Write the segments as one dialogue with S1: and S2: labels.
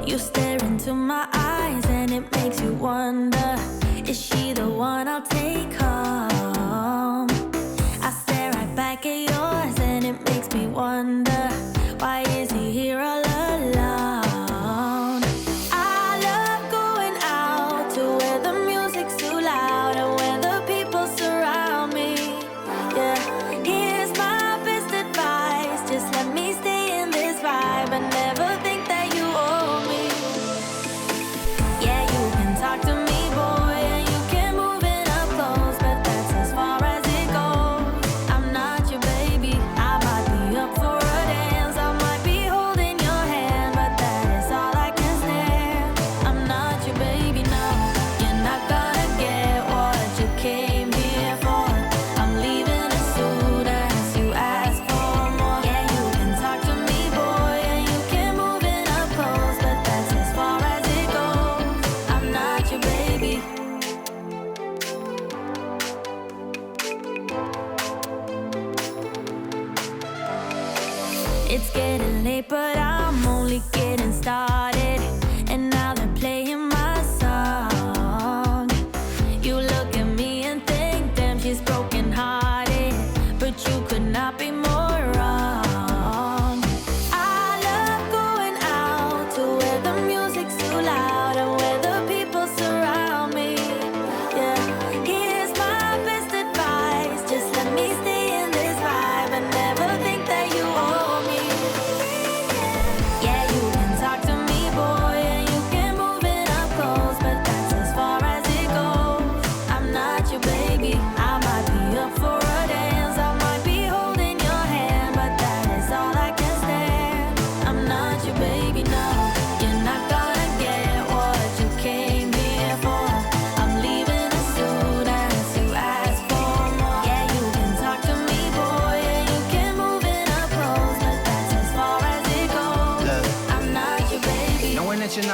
S1: You stare into my eyes and it makes you wonder, is she the one I'll take home? I stare right back at yours and it makes me wonder, why is he here all alone? I love going out to where the music's too loud and where the people surround me. Yeah, here's my best advice, just let me stay in this vibe and never think that you owe me. Yeah, you can talk to me, boy, and you can move it up close, but that's as far as it goes. I'm not your baby, I might be up for a dance, I might be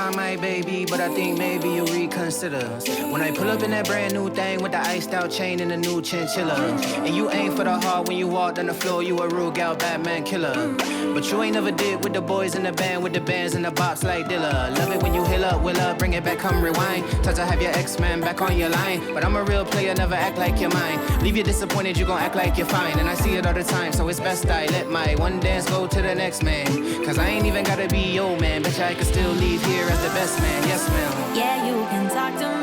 S2: time, my baby, but I think maybe you'll reconsider. When I pull up in that brand new thing with the iced out chain and the new chinchilla. And you ain't for the heart when you walked on the floor, you a rude gal, Batman killer. But you ain't never did with the boys in the band, with the bands and the bops like Dilla. Love it when you hill up, will up, bring it back, come rewind. Touch to have your X-Man back on your line. But I'm a real player, never act like you're mine. Leave you disappointed, you gon' act like you're fine. And I see it all the time, so it's best I let my one dance go to the next man. Cause I ain't even gotta be your man, bitch, I can still leave here as the best man, yes ma'am.
S1: Yeah, you can talk to me.